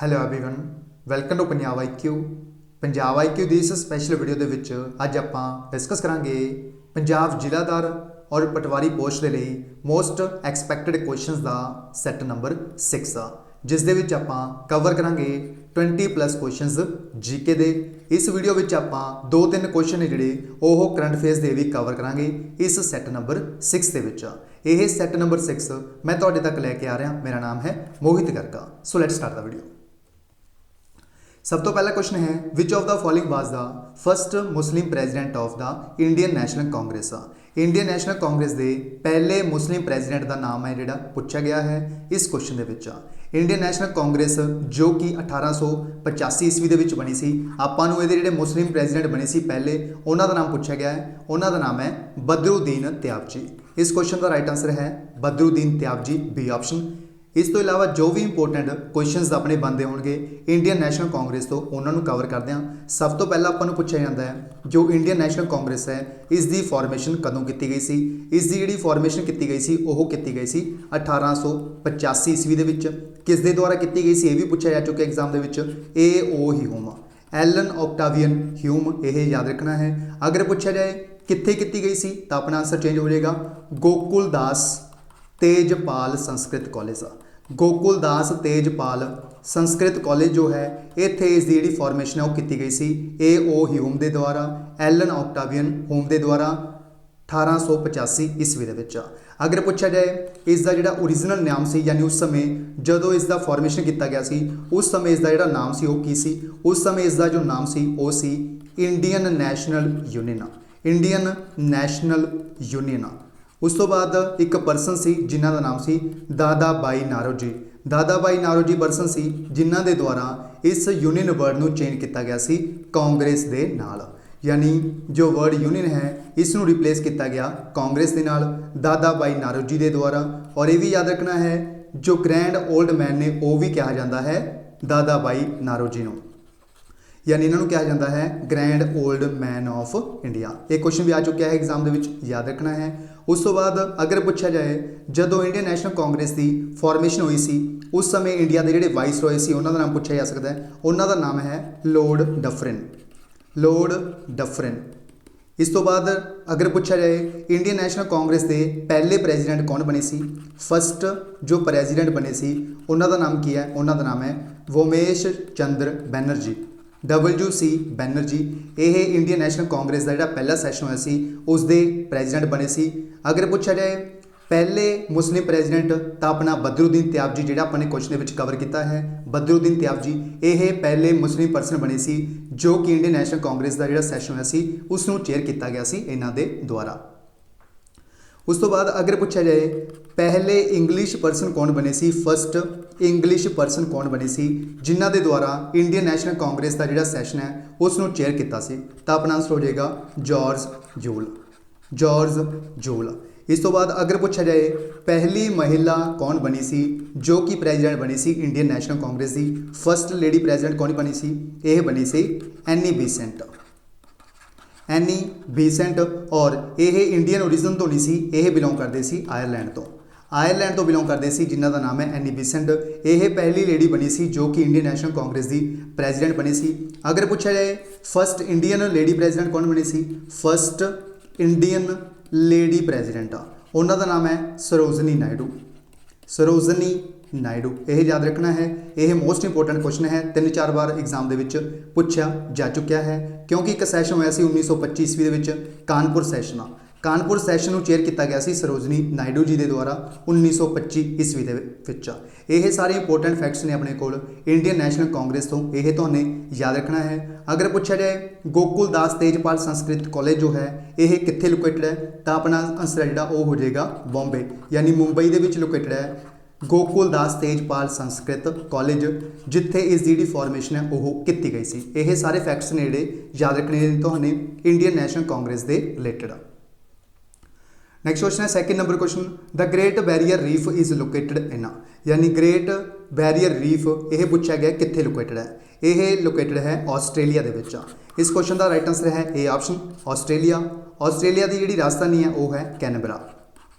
Hello everyone welcome to Punjab IQ. Punjab IQ ਦੀ ਇਸ special video ਦੇ ਵਿੱਚ ਅੱਜ ਆਪਾਂ ਡਿਸਕਸ ਕਰਾਂਗੇ ਪੰਜਾਬ ਜ਼ਿਲ੍ਹਾਦਾਰ ਔਰ ਪਟਵਾਰੀ ਪੋਸਟ ਦੇ ਲਈ ਮੋਸਟ ਐਕਸਪੈਕਟਡ ਕੁਐਸਚਨਸ ਦਾ ਸੈੱਟ ਨੰਬਰ 6 ਆ, ਜਿਸ ਦੇ ਵਿੱਚ ਆਪਾਂ ਕਵਰ ਕਰਾਂਗੇ 20+ ਕੁਐਸਚਨਸ ਜੀਕੇ ਦੇ। ਇਸ ਵੀਡੀਓ ਵਿੱਚ ਆਪਾਂ 2-3 ਕੁਐਸਚਨ ਨੇ ਜਿਹੜੇ ਉਹ ਕਰੰਟ ਅਫੇਅਰਸ ਦੇ ਵੀ ਕਵਰ ਕਰਾਂਗੇ ਇਸ ਸੈੱਟ ਨੰਬਰ 6 ਦੇ ਵਿੱਚ। ਇਹ ਸੈੱਟ ਨੰਬਰ 6 ਮੈਂ ਤੁਹਾਡੇ ਤੱਕ ਲੈ ਕੇ ਆ ਰਿਹਾ। ਮੇਰਾ ਨਾਮ ਹੈ ਮੋਹਿਤ ਗਰਗਾ। So let's start the video. सब तो पहला क्वेश्चन है which of the following was the first Muslim president of the Indian National Congress. Indian National Congress के पहले मुस्लिम प्रेजिडेंट का नाम है जोड़ा पूछा गया है इस क्वेश्चन के। इंडियन नैशनल कांग्रेस जो कि 1885 ईस्वी के बनी सी। आपां नूं इहदे जिहड़े मुस्लिम प्रेजिडेंट बने सी पहले उन्हां दा नाम पूछा गया है। उन्हां दा नाम है बदरुद्दीन त्याबजी। इस क्वेश्चन का राइट आंसर है बदरुद्दीन त्याबजी, बी ऑप्शन। इस तो इलावा जो भी इंपोर्टेंट क्वेश्चनस अपने बनते होंगे इंडियन नैशनल कांग्रेस तो उन्होंने कवर करते हैं। सब तो पहला आपको पूछा जाता है जो इंडियन नैशनल कांग्रेस है इसकी फॉर्मेशन कदों की गई सी। इसकी जी फॉर्मेशन की गई सी वो की गई सी 1885 ईस्वी के। किस दे द्वारा की गई सी ये भी पूछा जा चुका एग्जाम के। A.O.. Hume, Elon Octavian Hume, यह याद रखना है। अगर पूछा जाए कित्थे की गई सी तो अपना आंसर चेंज हो जाएगा गोकुलदास तेजपाल संस्कृत कॉलेज। गोकुलदास तेजपाल संस्कृत कॉलेज जो है इत्थे इसकी जी फॉर्मेशन है वो की गई सी ए.ओ. ह्यूम के द्वारा, एलन ऑक्टावियन ह्यूम के द्वारा 1885 ईस्वी के। अगर पूछा जाए इसका जोड़ा ओरिजिनल नाम से यानी उस समय जो इसका फॉर्मेशन किया गया सी उस समय इसका जोड़ा नाम से वो की सी, उस समय इसका जो नाम से वो सी Indian National Union. Indian National Union. उस तो बाद एक परसन सी जिन्हां दा नाम सी दादा भाई नारोजी। दादा भाई नारोजी परसन सी जिन्हां दे द्वारा इस यूनियन वर्ड नूं चेंज किया गया सी कांग्रेस दे नाल। यानी जो वर्ड यूनियन है इसनूं रिप्लेस किया गया कांग्रेस दे नाल दादा भाई नारोजी दे द्वारा। और ये भी याद रखना है जो ग्रैंड ओल्ड मैन ने वो भी कहा जाता है दादा भाई नारोजी नूं, यानी इन्हों कहा जाता है grand old man of India. एक क्वेश्चन भी आ चुका है एग्जाम के, याद रखना है। उस तो बाद अगर पूछा जाए जदों इंडियन नैशनल कांग्रेस की फॉर्मेशन हुई सी उस समय इंडिया के जोड़े वाइस रॉय से उन्होंने नाम पूछा जा सकता है। उन्होंने नाम है लॉर्ड डफरिन, लॉर्ड डफरिन। इस तो बाद अगर पूछा जाए इंडियन नैशनल कांग्रेस के पहले प्रेजिडेंट कौन बने सी, फस्ट जो प्रेजिडेंट बने सी उन्होंने नाम की है, उन्होंने नाम है वोमेश चंद्र बैनर्जी, WC बैनर्जी। यह इंडियन नैशनल कांग्रेस का जो पहला सैशन होया सी उसके प्रेजिडेंट बने सी। अगर पूछा जाए पहले मुस्लिम प्रेजिडेंट तो अपना बदरुद्दीन त्याबजी जो अपने क्वेश्चन में कवर किया है। बदरुद्दीन त्याबजी यह पहले मुस्लिम परसन बने सी जो कि इंडियन नैशनल कांग्रेस का जो सैशन होया सी उसनूं चेयर किया गया सी इन्हां दे द्वारा। उस तो बाद अगर पूछा जाए पहले इंग्लिश परसन कौन बने सी, फस्ट इंग्लिश परसन कौन बने सी जिन्हां दे द्वारा इंडियन नैशनल कांग्रेस का जो सैशन है उसनूं चेयर किया सी, तो अपना आंसर हो जाएगा जॉर्ज जूल, जॉर्ज जूल। इस तो बाद अगर पूछा जाए पहली महिला कौन बनी सी जो कि प्रेजिडेंट बनी सी इंडियन नैशनल कांग्रेस की, फस्ट लेडी प्रेजिडेंट कौन बनी सी, यह बनी see Annie Besant, Annie Besant. और यह इंडियन ओरिजिन तो नहीं सी, यह बिलोंग करते सी आयरलैंड तो, आयरलैंड तो बिलोंग करते सी जिन्हों का नाम है एनी बेसेंट। यह पहली लेडी बनी सी जो कि इंडियन नैशनल कांग्रेस की प्रेजिडेंट बनी सी। अगर पूछा जाए फस्ट इंडियन लेडी प्रेजिडेंट कौन बनी सी, फस्ट इंडियन लेडी प्रेजिडेंट उन्होंने नाम है सरोजनी नायडू, सरोजनी नायडू। यह याद रखना है, यह मोस्ट इंपोर्टेंट क्वेश्चन है, 3-4 बार एग्जाम के पूछा जा चुका है क्योंकि एक सैशन होया सी 1925 ईस्वी के Kanpur session. Kanpur session chair किया गया सी सरोजनी नायडू जी के द्वारा 1925 ईस्वी के। यह सारे इंपोर्टेंट फैक्ट्स ने अपने को इंडियन नैशनल कांग्रेस तो यह तो याद रखना है। अगर पूछा जाए गोकुलदास तेजपाल संस्कृत कॉलेज जो है यह कित्थे लोकेटेड है तो अपना आंसर है जो हो जाएगा बॉम्बे, यानी मुंबई के लोकेटेड है गोकुलदास तेजपाल संस्कृत कॉलेज जिथे इस जी फॉर्मेशन है वो की गई सी। यह सारे फैक्ट्स ने जोड़े याद रखने तो इंडियन नैशनल कांग्रेस के रिलेटेड। नैक्सट क्वेश्चन है second number question the great barrier reef is located in, यानी ग्रेट बैरियर रीफ यह पूछा गया कित्थे लोकेटेड है, यह लोकेटेड है ऑस्ट्रेलिया के विच। इस क्वेश्चन का राइट आंसर है ए ऑप्शन ऑस्ट्रेलिया। ऑस्ट्रेलिया की जी राजधानी है वह है Canberra,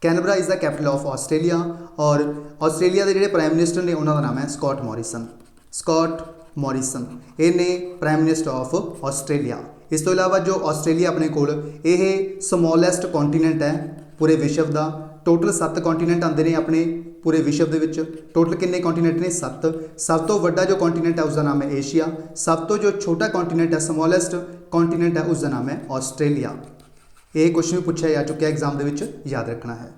Canberra is the capital of Australia. और ऑस्ट्रेलिया के जोड़े प्राइम मिनिस्टर ने उन्होंने नाम है स्कॉट मॉरिसन, ਸਕੌਟ ਮੋਰਿਸਨ, ਇਹ ਨੇ ਪ੍ਰਾਈਮ ਮਿਨਿਸਟਰ ਆਫ ਆਸਟ੍ਰੇਲੀਆ। ਇਸ ਤੋਂ ਇਲਾਵਾ ਜੋ ਆਸਟ੍ਰੇਲੀਆ ਆਪਣੇ ਕੋਲ ਇਹ ਸਮੋਲੈਸਟ ਕੌਂਟੀਨੈਂਟ ਹੈ ਪੂਰੇ ਵਿਸ਼ਵ ਦਾ। ਟੋਟਲ 7 ਕੌਂਟੀਨੈਂਟ ਆਉਂਦੇ ਨੇ ਆਪਣੇ ਪੂਰੇ ਵਿਸ਼ਵ ਦੇ ਵਿੱਚ। ਟੋਟਲ ਕਿੰਨੇ ਕੌਂਟੀਨੈਂਟ ਨੇ? 7। ਸਭ ਤੋਂ ਵੱਡਾ ਜੋ ਕੌਂਟੀਨੈਂਟ ਹੈ ਉਸਦਾ ਨਾਮ ਹੈ ਏਸ਼ੀਆ। ਸਭ ਤੋਂ ਜੋ ਛੋਟਾ ਕੌਂਟੀਨੈਂਟ ਹੈ, ਸਮੋਲੈਸਟ ਕੌਂਟੀਨੈਂਟ ਹੈ, ਉਸਦਾ ਨਾਮ ਹੈ ਆਸਟ੍ਰੇਲੀਆ। ਇਹ ਕੁਐਸਚਨ ਵੀ ਪੁੱਛਿਆ ਜਾ ਚੁੱਕਿਆ ਐਗਜ਼ਾਮ ਦੇ ਵਿੱਚ, ਯਾਦ ਰੱਖਣਾ ਹੈ।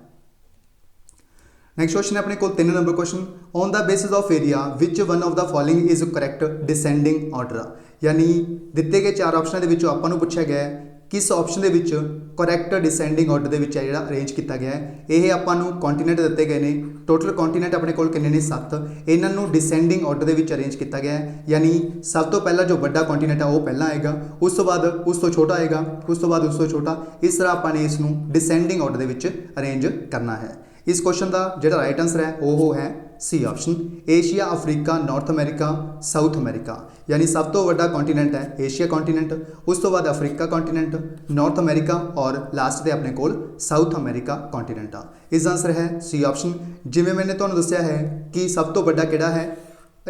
ਨੈਕਸਟ ਕੁਐਸਚਨ ਹੈ ਆਪਣੇ ਕੋਲ 3 number question, on the basis of area which one of the following is correct descending order. ਯਾਨੀ ਦਿੱਤੇ ਗਏ 4 ਆਪਸ਼ਨਾਂ ਦੇ ਵਿੱਚੋਂ ਆਪਾਂ ਨੂੰ ਪੁੱਛਿਆ ਗਿਆ ਹੈ ਕਿਸ ਆਪਸ਼ਨ ਦੇ ਵਿੱਚ ਕਰੈਕਟ ਡਿਸੈਂਡਿੰਗ ਆਰਡਰ ਦੇ ਵਿੱਚ ਹੈ ਜਿਹੜਾ ਅਰੇਂਜ ਕੀਤਾ ਗਿਆ ਹੈ। ਇਹ ਆਪਾਂ ਨੂੰ ਕੌਂਟੀਨੈਂਟ ਦਿੱਤੇ ਗਏ ਨੇ। ਟੋਟਲ ਕੌਂਟੀਨੈਂਟ ਆਪਣੇ ਕੋਲ ਕਿੰਨੇ ਨੇ? 7। ਇਹਨਾਂ ਨੂੰ ਡਿਸੈਂਡਿੰਗ ਆਰਡਰ ਦੇ ਵਿੱਚ ਅਰੇਂਜ ਕੀਤਾ ਗਿਆ ਹੈ। ਯਾਨੀ ਸਭ ਤੋਂ ਪਹਿਲਾਂ ਜੋ ਵੱਡਾ ਕੌਂਟੀਨੈਂਟ ਹੈ ਉਹ ਪਹਿਲਾਂ ਆਏਗਾ, ਉਸ ਤੋਂ ਬਾਅਦ ਉਸ ਤੋਂ ਛੋਟਾ ਆਏਗਾ, ਉਸ ਤੋਂ ਬਾਅਦ ਉਸ ਤੋਂ ਛੋਟਾ। ਇਸ ਤਰ੍ਹਾਂ ਆਪਾਂ ਨੇ ਇਸ ਨੂੰ ਡਿਸੈਂਡਿੰਗ ਆਰਡਰ ਦੇ ਵਿੱਚ ਅਰੇਂਜ ਕਰਨਾ ਹੈ। ਇਸ ਕੁਐਸਚਨ ਦਾ ਜਿਹੜਾ ਰਾਈਟ ਆਂਸਰ ਹੈ ਉਹ ਹੈ C option, Asia, Africa, North America, South America. यानी सब तो वड्डा कॉन्टीनेंट है एशिया कॉन्टीनेंट, उस तो बाद अफ्रीका कॉन्टीनेंट, नॉर्थ अमेरिका और लास्ट ते अपने कोल साउथ अमेरिका कॉन्टीनेंट आ। इसका आंसर है सी ऑप्शन। जिवें मैंने तुहानूं दस्सिया है कि सब तो वड्डा किहड़ा है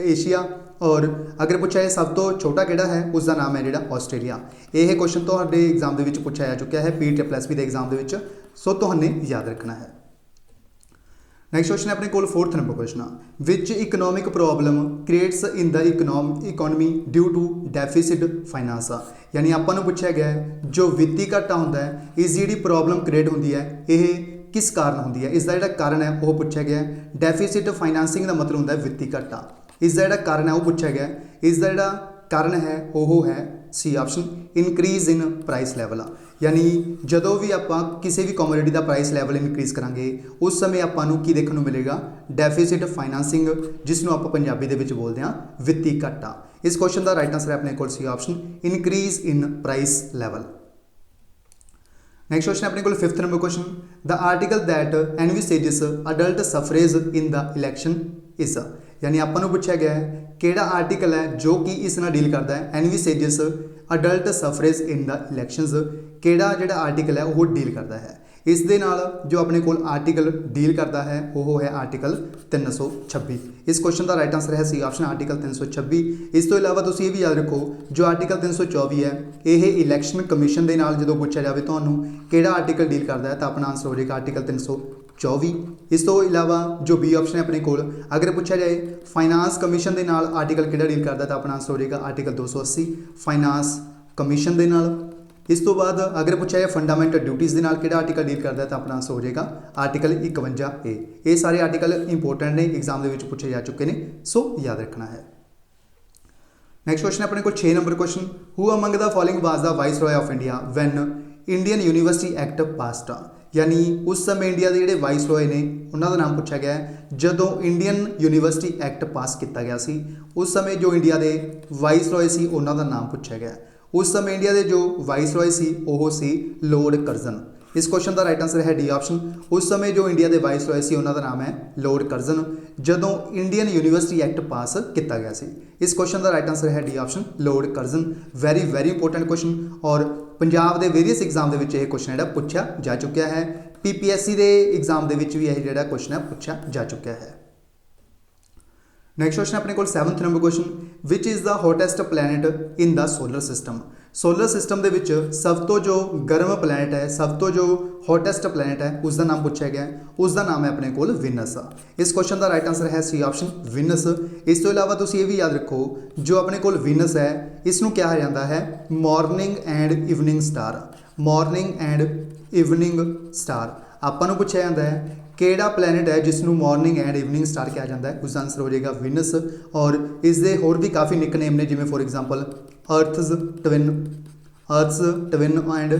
एशिया, और अगर पूछा है सब तो छोटा किहड़ा है उसका नाम है जिहड़ा आस्ट्रेलिया। यह क्वेश्चन तुहाडे एग्जाम दे विच पूछा जा चुका है PSSB के एग्जाम दे विच, सो तुहाने याद रखना है। नैक्सट क्वेश्चन है अपने कोल 4th number question, which economic problem creates in the economy due to deficit finance. यानी आपां नूं पूछा गया है जो वित्ती घाटा होंदा है इस जिहड़ी प्रॉब्लम क्रिएट होंदी है यह किस कारण होंदी है, इसका जिहड़ा कारण है वह पूछा गया है। डेफिसिट फाइनेंसिंग का मतलब होंदा है वित्ती घाटा, इसका जिहड़ा कारण है वह पूछा गया है। इसका जिहड़ा कारण है वह है C option, increase in price level. यानी जदों भी आपां किसी भी कमोडिटी का प्राइस लैवल इनक्रीज करांगे उस समय आपां नूं की देखने को मिलेगा डेफिसिट फाइनेंसिंग, जिसनूं आपां पंजाबी दे विच बोलदे हां वित्ती घाटा। इस क्वेश्चन का राइट आंसर है अपने कोल C option, increase in price level. Next question अपने को 5th number question, the article that envisages adult suffrage in the election is. यानी आपां नूं पूछा गया है किहड़ा आर्टिकल है जो कि इस नाल डील करता है envisages adult suffrage in the elections, किहड़ा जिहड़ा आर्टिकल है वह डील करता है। इस दे नाल जो अपने कोल आर्टिकल डील करता है वह है आर्टिकल 326। इस क्वेश्चन का राइट आंसर है सी ऑप्शन, आर्टिकल 326। इस तो इलावा तुसीं ये भी याद रखो जो आर्टिकल 324 है यह इलैक्शन कमीशन के नाल जदों पूछा जाए तुहानूं किहड़ा आर्टिकल डील करता है तो अपना आंसर हो जाएगा आर्टिकल 324। इस तो इलावा जो बी ऑप्शन है अपने कोल, अगर पूछा जाए फाइनांस कमीशन के नाल आर्टिकल किहड़ा डील करता है तो अपना आंसर हो जाएगा आर्टिकल 280 फाइनांस कमीशन के नाल। इस तो बाद अगर पूछा जाए फंडामेंटल ड्यूटीज़ के नाल किहड़ा आर्टिकल डील करता है तो अपना आंसर हो जाएगा आर्टिकल 51A। ये सारे आर्टिकल इंपोर्टेंट ने, एग्जाम के पूछे जा चुके हैं, सो याद रखना है। नैक्सट क्वेश्चन अपने को 6 number question, who among the following was the viceroy of India when Indian university act passed. यानी उस समय इंडिया के जोड़े वाइस रॉय ने उन्होंने नाम पूछा गया है जदों इंडियन यूनिवर्सिटी एक्ट पास किया गया सी, उस समय जो इंडिया के वाइस रॉय सी उन्होंने नाम पूछा गया। उस समय इंडिया के जो वाइस रॉय सी वो सी लॉर्ड कर्जन। इस क्वेश्चन का राइट आंसर है डी ऑप्शन, उस समय जो इंडिया के वाइस रॉय सी उन्होंने नाम है लॉर्ड कर्जन जदों इंडियन यूनिवर्सिटी एक्ट पास किया गया सी। इस क्वेश्चन का राइट आंसर है D option, Lord Curzon. Very important question, और पंजाब के वेरियस एग्जाम के क्वेश्चन जो पूछा जा चुका है, PPSC के एग्जाम के भी यह जो क्वेश्चन है पूछा जा चुका है। नैक्सट क्वेश्चन अपने को 7th number question, which is the hottest planet in the solar system. Solar system के विच सब तो जो गर्म प्लैनेट है, सब तो जो हॉटेस्ट प्लैनेट है उसका नाम पूछा गया है, उसका नाम है अपने को विनस। इस क्वेश्चन का राइट आंसर है सी ऑप्शन, विनस। इस तो इलावा तुसीं ये भी याद रखो जो अपने को विनस है इसनूं कहा जाता है morning and evening star. Morning and evening star आपां नूं पूछा जाता है किहड़ा प्लैनेट है जिसनों मॉर्निंग एंड इवनिंग स्टार कहा जाता है, उसका आंसर हो जाएगा विनस। और इसके होर भी काफ़ी निकनेम ने, जिमें for example earth's twin and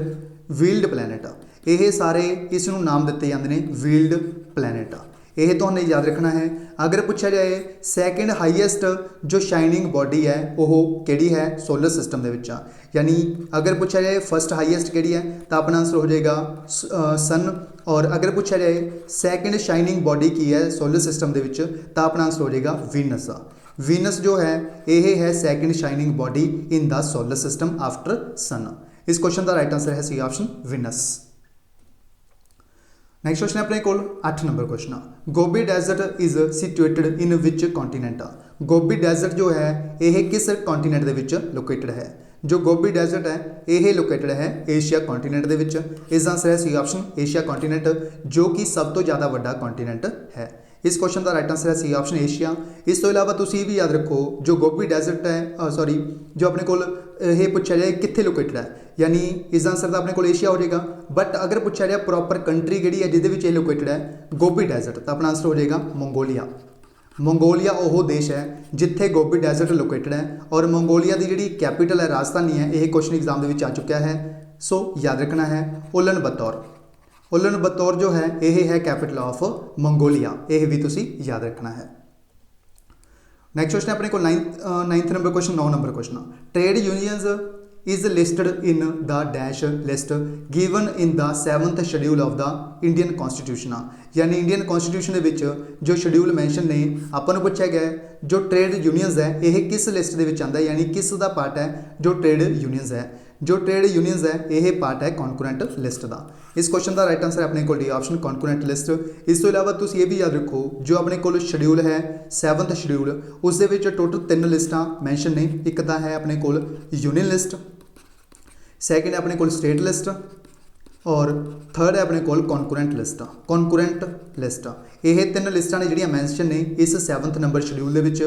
wield planet, ये सारे इसनों नाम दिते जाते हैं वील्ड प्लैनेट। यह तो हमें याद रखना है। अगर पूछा जाए सैकेंड हाईएस्ट जो शाइनिंग बॉडी है वह किहड़ी है सोलर सिस्टम के विच, यानी अगर पूछा जाए फस्ट हाईएस्ट किहड़ी है तो अपना आंसर हो जाएगा सन। और अगर पूछा जाए सैकेंड शाइनिंग बॉडी की है सोलर सिस्टम के विच तो अपना आंसर हो जाएगा वीनस। वीनस जो है यह है second shining body in the solar system after sun. इस क्वेश्चन का राइट आंसर है C option, Venus. Next question अपने को 8 number question, Gobi desert is situated in which continent. Gobi desert जो है यह किस कॉन्टीनेंट दे विच लोकेटेड है? जो गोबी डेजर्ट है यह लोकेटेड है एशिया कॉन्टीनेंट दे विच। इसका आंसर है सी ऑप्शन एशिया कॉन्टीनेंट, जो कि सब तो ज़्यादा वड्डा कॉन्टीनेंट है। इस क्वेश्चन का राइट आंसर है सी ऑप्शन एशिया। इस तो इलावा तुम भी याद रखो जो गोबी डेजर्ट है सॉरी जो अपने को ये पूछा जाए कितने लोकेटेड है, यानी इसका आंसर तो अपने को एशिया हो जाएगा। बट अगर पूछा जाए प्रॉपर कंट्री जी है जिसे लोकेटेड है गोबी डेजर्ट, तो अपना आंसर हो जाएगा मंगोलिया। मंगोलिया वो देश है जिथे गोबी डेजर्ट लोकेटेड है, और मंगोलिया की जी कैपिटल है राजधानी है, यह क्वेश्चन एग्जाम के आ चुका है। सो याद रखना है उलन बतौर। उलन बतौर जो है यह है कैपिटल ऑफ मंगोलिया, यह भी तुसी याद रखना है। नेक्स्ट क्वेश्चन अपने को ninth number question 9 number question. Trade unions is listed in the dash list given in the 7th schedule of the Indian constitution. यानी इंडियन कॉन्स्टिट्यूशन के जो शेड्यूल मैंशन ने अपन पूछा गया जो ट्रेड यूनियंस है यह किस लिस्ट के आता है, यानी किस का पार्ट है जो ट्रेड यूनियंस है। जो ट्रेड यूनियंस है यह पार्ट है कॉन्करेंट लिस्ट का। इस क्वेश्चन का राइट आंसर अपने को डी ऑप्शन कॉन्करेंट लिस्ट। इस तो इलावा तुम ये भी याद रखो जो अपने को शेड्यूल है 7th शेड्यूल उस टोटल 3 लिस्टां मैंशन ने। एक तो है अपने को यूनियन लिस्ट, सैकेंड है अपने को स्टेट लिस्ट, और थर्ड है अपने को कॉन्करेंट लिस्ट। कॉन्करेंट लिस्ट यह 3 लिस्टां ने जिहड़ियां मैंशन ने इस 7th नंबर शेड्यूल दे विच।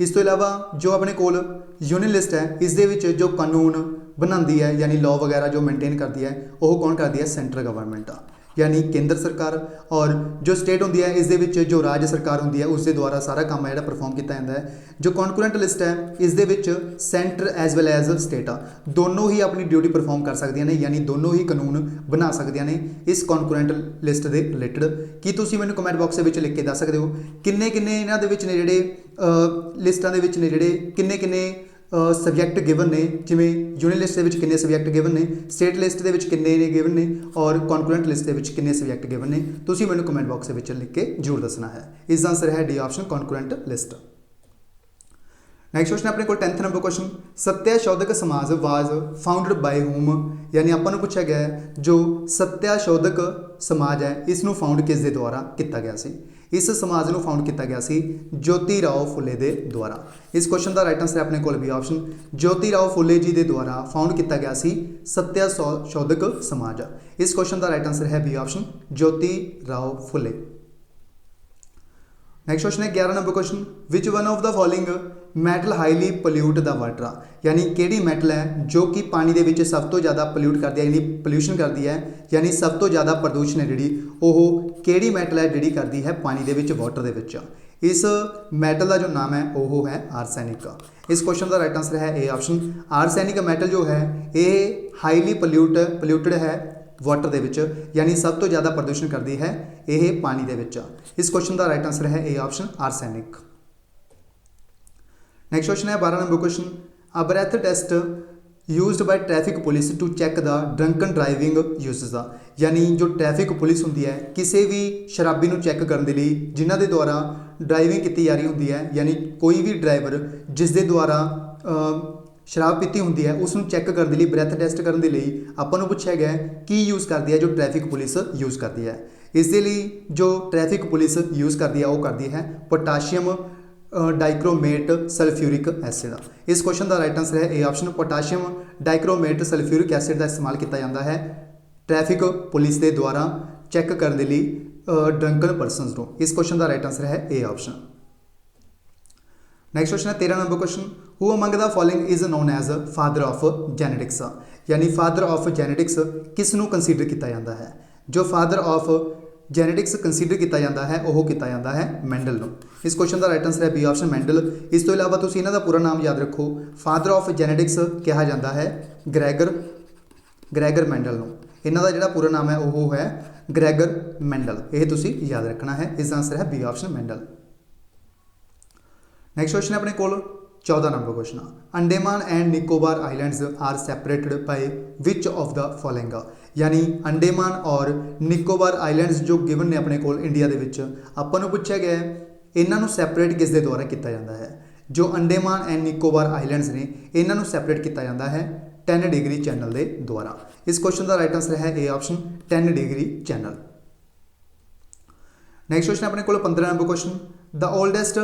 इस तो इलावा जो अपने को यूनियन लिस्ट है इस दे विच जो कानून बनाती है यानी लॉ वगैरह जो मेनटेन करती है वह कौन करती है? सेंट्रल गवर्नमेंट, यानी केंद्र सरकार। और जो स्टेट होंगी है इस दे विच जो राज्य सरकार होंगी है उसके द्वारा सारा काम है परफॉर्म किया जाता है। जो कॉन्करेंट लिस्ट है इस दे विच centre as well as state दोनों ही अपनी ड्यूटी परफॉर्म कर सकदियां ने, यानी दोनों ही कानून बना सकदियां ने इस कॉन्करेंट लिस्ट के रिलेटेड। कि तुसीं मैनूं कमेंट बॉक्स में लिख के दस सकते हो किन्ने किन्ने इन्हां दे विच ने जिहड़े लिस्टां दे विच ने जिहड़े किन्ने किन्ने सबजैक्ट गिवन ने, जिमें यूनियन लिस्ट के किन्ने सबजैक्ट गिवन ने, स्टेट लिस्ट के किन्ने ने गिवन ने, और कॉन्करेंट लिस्ट के किन्ने सबजैक्ट गिवन ने। तुसीं मैनूं कमेंट बॉक्स में लिख के जरूर दसना है। इसका आंसर है D option concurrent list. Next question अपने को 10th नंबर क्वेश्चन। सत्याशोधक समाज वाज फाउंडड बाय होम, यानी अपन पूछा गया है जो सत्याशोधक समाज है इसनों फाउंड किस दे द्वारा किया गया सी? इस समाज को फाउंड किया गया सी ज्योतिराव फुले के द्वारा। इस क्वेश्चन का राइट आंसर अपने को भी ऑप्शन ज्योतिराव फुले जी के द्वारा फाउंड किया गया सी सत्याशोधक समाज। इस क्वेश्चन का राइट आंसर है B option Jyotirao Phule. Next question है 11 number question. Which one of the following metal highly pollute the water, यानी केड़ी मैटल है जो कि पानी के विच सब तो ज़्यादा पोल्यूट करती है, यानी पोल्यूशन करती है, यानी सब तो ज़्यादा प्रदूषण है जी वो केड़ी मैटल है जी करती है पानी के विच वाटर के विच। इस मैटल का जो नाम है वो है आर्सैनिक। इस क्वेश्चन का राइट आंसर है ए ऑप्शन आर्सैनिक मैटल जो है ये हाईली पोल्यूटेड है वाटर के विच, यानी सब तो ज़्यादा प्रदूषण करती है यह पानी के विच। इस क्वेश्चन का राइट आंसर है A option arsenic. Next question है 12 number question. A breath test used by traffic police to check the drunken driving uses, यानी जो ट्रैफिक पुलिस होंदी है किसी भी शराबी को चैक करने के लिए जिन्हों के द्वारा ड्राइविंग की जा रही होंदी है, यानी कोई भी ड्राइवर जिसके द्वारा शराब पीती होंदी है उसनों चैक करने के लिए ब्रैथ टेस्ट करने के लिए अपन पूछा गया की यूज़ करती है जो ट्रैफिक पुलिस यूज़ करती है। इसलिए जो ट्रैफिक पुलिस यूज़ करती है वो करती है पोटाशियम डाइक्रोमेट सल्फ्यूरिक एसिड। इस क्वेश्चन का राइट आंसर है A option potassium dichromate sulphuric acid का इस्तेमाल किया जाता है ट्रैफिक पुलिस के द्वारा चैक करने के लिए ड्रंकन परसनस को। इस क्वेश्चन का राइट आंसर है ए ऑप्शन। नेक्स्ट क्वेश्चन है 13 number question. Who among the following is known as father of genetics, यानी फादर ऑफ जेनेटिक्स किसनों कंसीडर किया जाता है? जो फादर ऑफ जेनेटिक्स कंसीडर किया जाता है वह किया जाता है मैंडल को। इस क्वेश्चन का राइट आंसर है बी ऑप्शन मैंडल। इस तो इलावा तुम इन्हों का पूरा नाम याद रखो, फादर ऑफ जेनेटिक्स कहा जाता है ग्रैगर मैंडल को। इन्हों का जो पूरा नाम है वो है ग्रैगर मैंडल, यह तुम याद रखना है। इसका आंसर है बी ऑप्शन मैंडल। नेक्स्ट क्वेश्चन अपने को 14 number question. Andaman and Nicobar islands are separated by which of the following, यानी अंडेमान और निकोबार आइलैंड्स जो गिवन ने अपने को इंडिया के अपन पूछा गया है इन्हों सैपरेट किस दे द्वारा किया जाता है? जो अंडेमान एंड निकोबार आइलैंड्स ने इन्हों सैपरेट किया जाता है 10 डिग्री चैनल के द्वारा। इस क्वेश्चन का राइट आंसर है A option 10 degree channel. Next question अपने को 15 number question. The oldest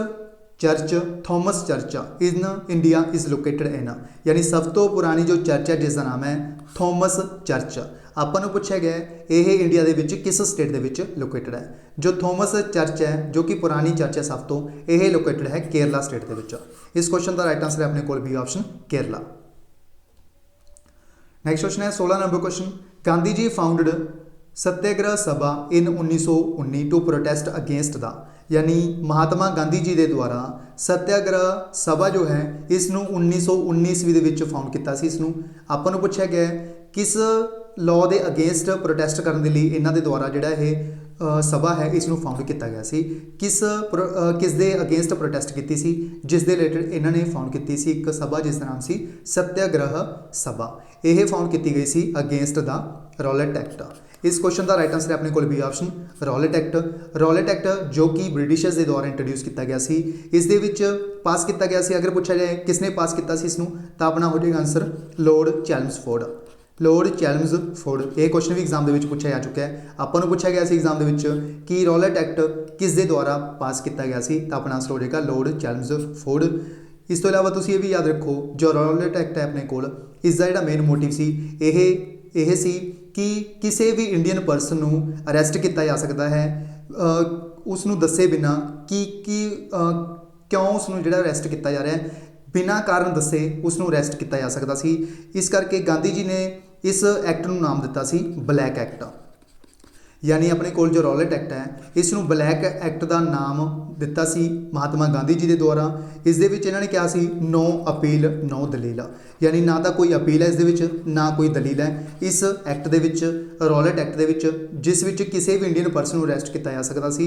church Thomas church in India is located in, यानी सब तो पुरानी जो चर्च है जिसका नाम है थॉमस चर्च। ਆਪਾਂ ਨੂੰ ਪੁੱਛਿਆ ਗਿਆ ਇਹ ਇੰਡੀਆ ਦੇ ਵਿੱਚ ਕਿਸ ਸਟੇਟ ਦੇ ਵਿੱਚ ਲੋਕੇਟਡ ਹੈ। ਜੋ ਥੋਮਸ ਚਰਚ ਹੈ ਜੋ ਕਿ ਪੁਰਾਣੀ ਚਰਚ ਹੈ ਸਭ ਤੋਂ, ਇਹ ਲੋਕੇਟਡ ਹੈ ਕੇਰਲਾ ਸਟੇਟ ਦੇ ਵਿੱਚ। ਇਸ ਕੁਐਸਚਨ ਦਾ ਰਾਈਟ ਆਨਸਰ ਹੈ ਆਪਣੇ ਕੋਲ B option Kerala. Next question है 16 number question, Gandhi ji founded सत्याग्रह सभा इन 1919 टू प्रोटेस्ट अगेंस्ट द, यानी महात्मा गांधी जी के द्वारा सत्याग्रह सभा जो है इसनों 1919 ईस्वी दे विच फाउंड किया सी। इसनों आपां नूं पुछया गया किस लॉ के अगेंस्ट प्रोटेस्ट करने के लिए इन्हां दे द्वारा जिहड़ा ये सभा है इसनों फाउंड किया गया सी। किस दे अगेंस्ट प्रोटेस्ट की सी, जिस दे रिलेटेड इन्होंने फाउंड की सी एक सभा जिसका नाम सी सत्याग्रह सभा। यह फाउंड की गई सी अगेंस्ट द रॉलेट एक्ट। इस क्वेश्चन का राइट आंसर है अपने को B option Rowlatt act. Rowlatt act जो कि ब्रिटिशर्स के द्वारा इंट्रोड्यूस किया गया सी, इस दे विच पास किया गया सी। अगर पूछा जाए किसने पास किया सी इसनूं तां अपना हो जाएगा आंसर लॉर्ड चैल्मसफोर्ड। लॉर्ड चैल्मसफोर्ड ये क्वेश्चन भी एग्जाम के पूछा जा चुका है। आपां नूं पूछा गया सी एग्जाम के कि रॉलेट एक्ट किस दे द्वारा पास किया गया सी, तो अपना आंसर हो जाएगा लॉर्ड चैल्मसफोर्ड। इस तो इलावा तुसीं ये भी याद रखो जो रॉलेट एक्ट है अपने कोल इसका जिहड़ा मेन मोटिव सी यह सी कि किसी भी इंडियन परसन नूं अरैसट किया जा सकता है उसनूं दसे बिना कि क्यों उसनूं जिहड़ा अरैसट किया जा रहा है बिना कारण दसे उसनूं अरैसट किया जा सकता सी। इस करके गांधी जी ने इस एक्ट नूं नाम दिता सी ब्लैक एक्ट। यानी अपने कोल जो रॉलेट एक्ट है इसनूं ब्लैक एक्ट का नाम दिता सी महात्मा गांधी जी के द्वारा। इस दे विच इन्होंने कहा सी नो अपील नो दलील, यानी ना तो कोई अपील है इस दे विच ना कोई दलील है। इस act they which Rowlatt act they विच जिस विच किसी भी इंडियन परसन नूं अरैसट किया जा सकता सी,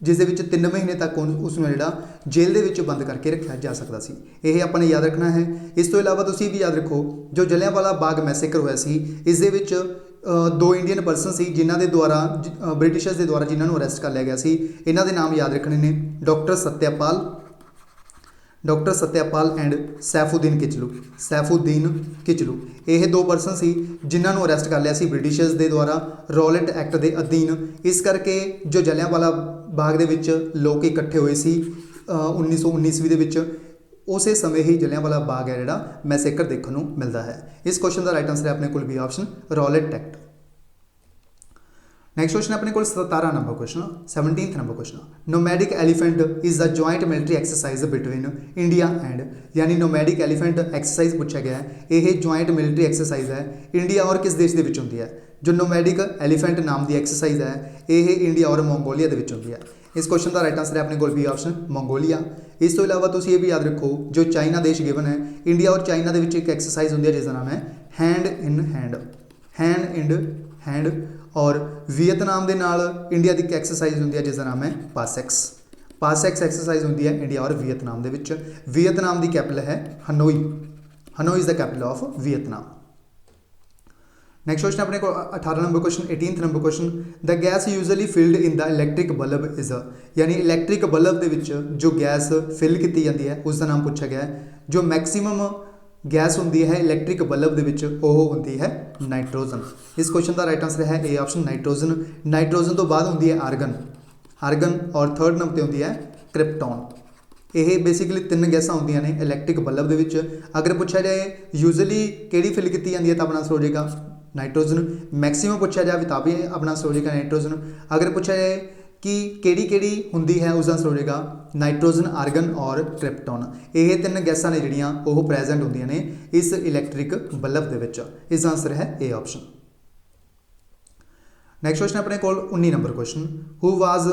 जिस दे विच 3 महीने तक उसनूं जिहड़ा जेल दे विच बंद करके रखा जा सकता सी। यह अपने याद रखना है। इस तो इलावा तुसीं भी याद रखो जो जलियांवाला बाग मैसेकर होया सी इस दे विच 2 इंडियन परसन सी जिन्हां दे द्वारा ब्रिटिशर्स के द्वारा जिन्होंने अरैसट कर लिया गया सी। इन्हां दे नाम याद रखने ने डॉक्टर सत्यापाल एंड सैफुद्दीन किचलू। यह 2 परसन सी जिन्होंने अरैसट कर लिया सी ब्रिटिशर्स के द्वारा रॉलेट एक्ट के अधीन। इस करके जो जलियांवाला बाग दे विच लोग इकट्ठे हुए सी 1919 ईस्वी दे विच उस समय ही जलियांवाला बाग है जिहड़ा मैसेकर देखने को मिलता है। इस क्वेश्चन का राइट आंसर है अपने को B option Rowlatt act. Next question अपने को 17 number question 17th number question, nomadic elephant is the joint military exercise between India and, यानी नोमैडिक एलिफेंट एक्सरसाइज पूछा गया है यह जॉइंट मिलिट्री एक्सरसाइज है इंडिया और किस देश के विच होंदी है। जो नोमैडिक एलिफेंट नाम की एक्सरसाइज है यह इंडिया और मंगोलिया के विच होंदी है। इस क्वेश्चन का राइट आंसर है अपने को बी ऑप्शन मंगोलिया। इस तो इलावा तुसीं ये भी याद रखो जो चाइना देश गिवन है इंडिया और चाइना के एक एक्सरसाइज होंदी है जिसका नाम है हैंड इन हैंड और वियतनाम के नाल इंडिया की एक एक्सरसाइज होंदी है जिसका नाम है पासैक्स एक्सरसाइज होंदी है इंडिया और वियतनाम के विच। वियतनाम की कैपिटल है Hanoi is the capital of Vietnam. Next question अपने को 18 number question 18th number question, the gas usually filled in the electric bulb is, यानी इलैक्ट्रिक बल्ब के विच जो गैस फिल की जाती है उसका नाम पूछा गया है। जो मैक्सीमम गैस होंदी है इलैक्ट्रिक बल्ब के विच वो होंदी है नाइट्रोजन। इस क्वेश्चन का राइट आंसर है ए ऑप्शन नाइट्रोजन। नाइट्रोजन तो बाद होंदी है आर्गन और 3rd नंबर पर होंदी है क्रिप्टॉन। यह बेसिकली 3 गैसा होंदियां ने इलैक्ट्रिक बल्ब के विच। अगर पूछा जाए यूजली किहड़ी फिल की जाती है तो अपना आंसर हो जाएगा नाइट्रोजन। मैक्सीमम पूछा जाए तो भी अपना आंसर हो जाएगा नाइट्रोजन। अगर पूछा जाए कि केड़ी होंदी है उसका आंसर हो जाएगा नाइट्रोजन आर्गन और क्रिप्टॉन। ये 3 गैसा ने जिहड़ियां वो प्रेजेंट होंदियां ने इस इलैक्ट्रिक बल्ब के विच। इसका आंसर है ए ऑप्शन। नेक्स्ट क्वेश्चन अपने को 19 number question, who was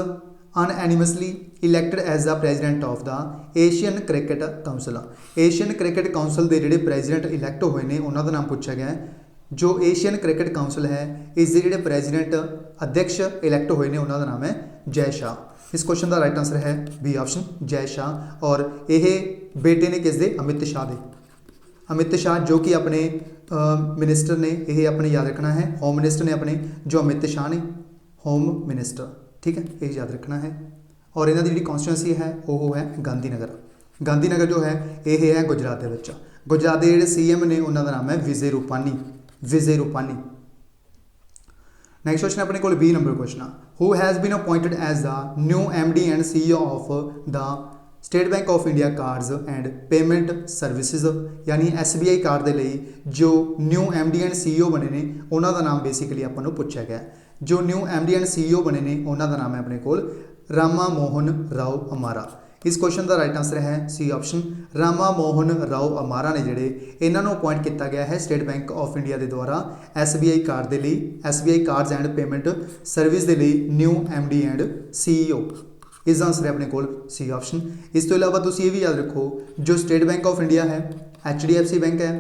unanimously elected as the president of the Asian Cricket Council. Asian Cricket Council के जिहड़े प्रेजिडेंट इलैक्ट हुए हैं उन्होंने नाम पूछा गया है। जो एशियन क्रिकेट काउंसिल है इसके जिहड़े प्रेजिडेंट अध्यक्ष इलैक्ट हुए हैं उन्होंने नाम है जय शाह। इस क्वेश्चन का राइट आंसर है बी ऑप्शन जय शाह। और यह बेटे ने किसके अमित शाह जो कि अपने मिनिस्टर ने, यह अपने याद रखना है होम मिनिस्टर ने अपने जो अमित शाह ने होम मिनिस्टर, ठीक है ये याद रखना है। और इन्हों की जी कॉन्स्टिट्यूंसी है वो है गांधीनगर जो है यह है गुजरात के विच। गुजरात के जो CM ने उन्होंने नाम है विजय रूपानी। नेक्स्ट क्वेश्चन अपने को 20 number question, who has been appointed as the new MD and CEO of the state bank of India cards and payment services यानी SBI कार्ड के लिए जो न्यू MD एंड CEO बने ने उन्हों का नाम बेसिकली आपको पूछा गया। जो न्यू MD एंड CEO बने ने उन्हों का नाम है अपने को रामा मोहन राव अमारा। इस क्वेश्चन का राइट आंसर है सी ऑप्शन, रामा मोहन राव अमारा ने जिहड़े इन्हों अपॉइंट किया गया है स्टेट बैंक ऑफ इंडिया के द्वारा SBI कार्ड के लिए, SBI cards and payment service के लिए न्यू MD एंड CEO। इसका आंसर है अपने को सी ऑप्शन। इस तो इलावा तुम ये भी याद रखो जो स्टेट बैंक ऑफ इंडिया है, HDFC बैंक है,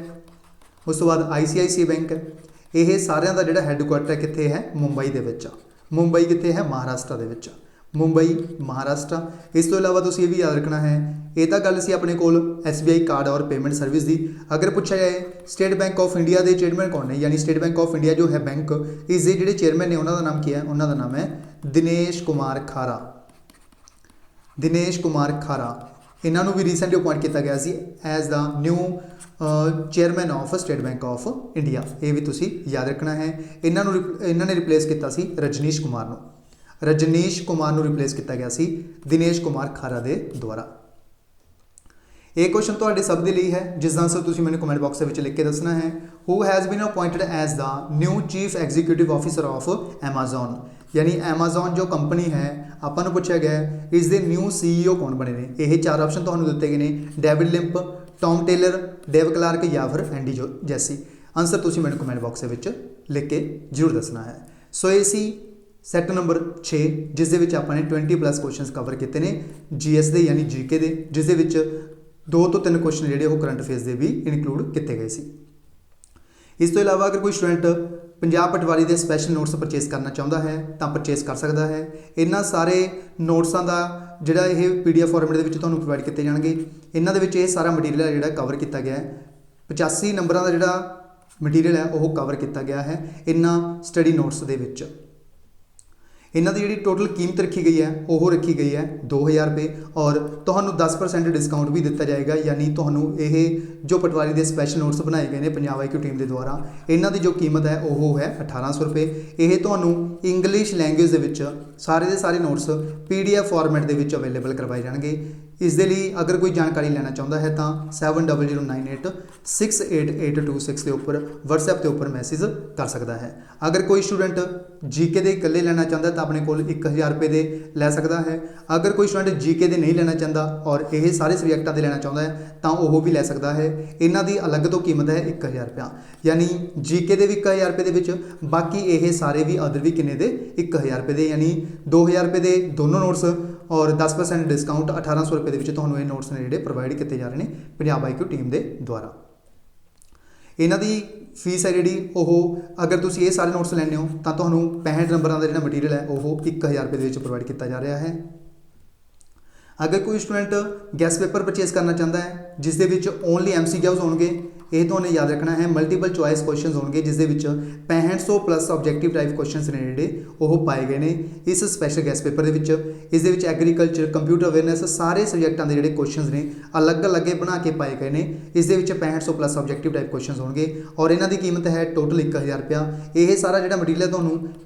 उस तो बाद ICICI बैंक है, ये सारिਆਂ ਦਾ ਜਿਹੜਾ हैडकुआटर कित्थे है मुंबई के विच। मुंबई कित्थे है महाराष्ट्र के विच, मुंबई महाराष्ट्र। इस तो इलावा तुम ये भी याद रखना है ये तो गल सी अपने को SBI कार्ड और पेमेंट सर्विस की। अगर पूछा जाए स्टेट बैंक ऑफ इंडिया के चेयरमैन कौन है, यानी स्टेट बैंक ऑफ इंडिया जो है बैंक, इसके जोड़े चेयरमैन ने उन्होंने नाम क्या है, उन्होंने नाम है दिनेश कुमार खारा। दिनेश कुमार खारा इन्हों भी रीसेंटली अपॉइंट किया गया सी as the new chairman of State bank of India. ये भी तुसी याद रखना है। इन्होंने रिप्लेस किया सी रजनीश कुमार को, रजनीश कुमार को रिप्लेस किया गया सी दिनेश कुमार खारा के द्वारा। एक क्वेश्चन तो सब के लिए है जिसका आंसर तुम मैंने कमेंट बॉक्स में लिख के दसना है। Who has been appointed as the new chief executive officer of Amazon, यानी Amazon जो कंपनी है आपको पूछा गया है इसके न्यू CEO कौन बने ने। यह 4 ऑप्शन तो दिते गए हैं, David Limp, Tom Taylor, Dave Clark या फिर एंडी जैसी। आंसर तुम मैंने कमेंट बॉक्स में लिख के जरूर दसना है। सो ये सी सैट नंबर 6 जिस आपने 20+ क्वेश्चन कवर किए हैं GS के यानी GK के, जिस 2 तो 3 क्वेश्चन जोड़े वो करंट अफेयर्स के भी इनकलूड किए गए सी। इस तो इलावा अगर कोई स्टूडेंट पंजाब पटवारी के स्पैशल नोट्स परचेस करना चाहता है तो परचेस कर सकता है। इन्होंने सारे नोट्सों का जोड़ा ये PDF फॉर्मेट के प्रोवाइड किए जाएंगे। इन्होंने ये सारा मटीरियल है जोड़ा कवर किया गया है। 85 नंबर का जोड़ा मटीरियल है वह कवर किया गया है इन्होंने स्टडी नोट्स के। इन्हों की जी टोटल कीमत रखी गई है वह रखी गई है 2000 रुपये और तुहानू 10% डिस्काउंट भी दिता जाएगा। यानी तुहानू ये जो पटवारी के स्पैशल नोट्स बनाए गए हैं पंजाब IQ टीम के द्वारा इन्हों की जो कीमत है वह है 1800 रुपये। ये तुहानू इंग्लिश लैंग्वेज के सारे के सारे नोट्स PDF फॉर्मेट के अवेलेबल करवाए जाएंगे। इसके लिए अगर कोई जानकारी लेना चाहता है तो 7098 68826 के उपर WhatsApp के उपर मैसेज कर सकता है। अगर कोई स्टूडेंट GK के इकल्ले लेना चाहता है तो अपने को 1000 रुपये के लै सकता है। अगर कोई स्टूडेंट GK के नहीं लेना चाहता और ये सारे सबजैक्टा के लेना चाहता है तो वह भी लै सकता है। इन्हों की अलग तो कीमत है 1000 रुपया, यानी GK के भी 1000 रुपये के, बाकी ये सारे भी अदर भी किन्ने दे 1000 रुपये के, यानी 2000 रुपये के दोनों नोट्स और 10% डिस्काउंट 1800 रुपये के तुहानू ये नोट्स ने जोड़े प्रोवाइड किए जा रहे हैं पंजाब IQ टीम के द्वारा। इन्हों की फीस है जी अगर तुम ये सारे नोट्स लैने हो तो तुहानू 65 नंबर का जो मटीरियल है वह 1000 रुपये के प्रोवाइड किया जा रहा है। अगर कोई स्टूडेंट गैस पेपर परचेस करना चाहता है जिसदे विच ओनली MCQs होंगे, ये तो उन्हें याद रखना है मल्टीपल चॉइस क्वेश्चन होंगे जिसदे विच 6500+ ऑब्जेक्टिव टाइप क्वेश्चन ने जोड़े वो पाए गए हैं इस स्पैशल गैस पेपर के। इस एग्रीकल्चर, कंप्यूटर अवेयरनेस सारे सबजैक्टां के जोड़े क्वेश्चन ने अलग अलग बना के पाए गए हैं। इस 6500+ ऑब्जेक्टिव टाइप क्वेश्चन होंगे और इन्हों की कीमत है टोटल 1000 रुपया। यह सारा जो मटीरियल तो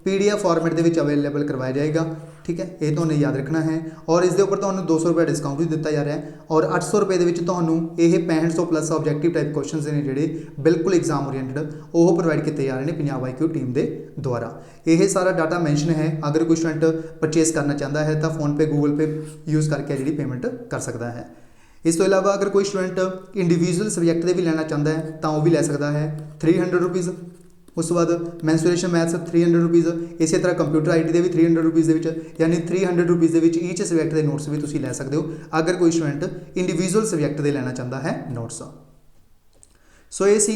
PDF फॉर्मेट के अवेलेबल करवाया जाएगा, ठीक है, ये तो उन्हें याद रखना है। और इसके उपर तो 200 रुपये डिस्काउंट भी दिता जा रहा है और 800 रुपये के तो ये 6500+ ऑब्जेक्टिव टाइप क्वेश्चन ने जोड़े बिल्कुल एग्जाम ओरिएंटेड वो प्रोवाइड किए जा रहे हैं पंजाब IQ टीम के द्वारा। यह सारा डाटा मैंशन है। अगर कोई स्टूडेंट परचेस करना चाहता है तो फोनपे, गूगल पे यूज़ करके जी पेमेंट कर सकता है। इस तो इलावा अगर कोई स्टूडेंट इंडिविजुअल सबजैक्ट के भी लेना चाहता है तो वह भी ले सकता है 300 रुपीज़। उस बाद मैंसुरेशन मैथ्स 300 रुपीज़, इस तरह कंप्यूटर IT के भी 300 रुपीज़ के, यानी 300 रुपीज़ के ईच सबजैक्ट के नोट्स भी तुम लै सकते हो अगर कोई स्टूडेंट इंडिविजुअल सबजैक्ट के लेना चाहता है नोट्स। सो ये सी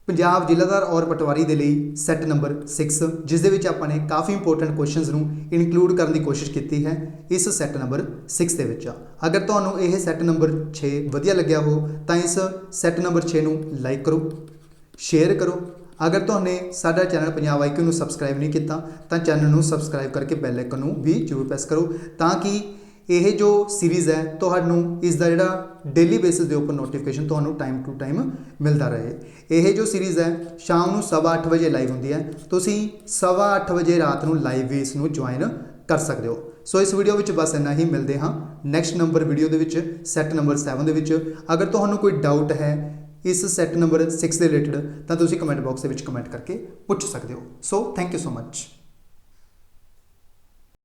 पंजाब जिलादार और पटवारी के लिए सैट नंबर 6 जिस आपने काफ़ी इंपोर्टेंट क्वेश्चनस इनकलूड करने की कोशिश की है इस सैट नंबर 6 के। अगर तो यह सैट नंबर 6 वधिया लग्या हो तो इस सैट नंबर 6 को लाइक करो, शेयर करो। अगर तुमने साडा चैनल पंजाब IQ को सबसक्राइब नहीं किया तो चैनल को सबसक्राइब करके बैल आइकन भी जरूर प्रेस करो ताकि यह जो सीरीज़ है तो इसका जोड़ा डेली बेसिस के उपर नोटिफिकेशन तो टाइम टू टाइम मिलता रहे। यह जो सीरीज़ है शाम को 8:15 बजे लाइव होंगी है, तुम 8:15 बजे रात को लाइव भी इसको ज्वाइन कर सकते हो। ਸੋ ਇਸ ਵੀਡੀਓ ਵਿੱਚ ਬਸ ਇੰਨਾ ਹੀ। ਮਿਲਦੇ ਹਾਂ ਨੈਕਸਟ ਨੰਬਰ ਵੀਡੀਓ ਦੇ ਵਿੱਚ ਸੈੱਟ ਨੰਬਰ 7 ਦੇ ਵਿੱਚ। ਅਗਰ ਤੁਹਾਨੂੰ ਕੋਈ ਡਾਊਟ ਹੈ ਇਸ ਸੈੱਟ ਨੰਬਰ 6 ਦੇ ਰਿਲੇਟਡ ਤਾਂ ਤੁਸੀਂ ਕਮੈਂਟ ਬਾਕਸ ਦੇ ਵਿੱਚ ਕਮੈਂਟ ਕਰਕੇ ਪੁੱਛ ਸਕਦੇ ਹੋ। So thank you so much.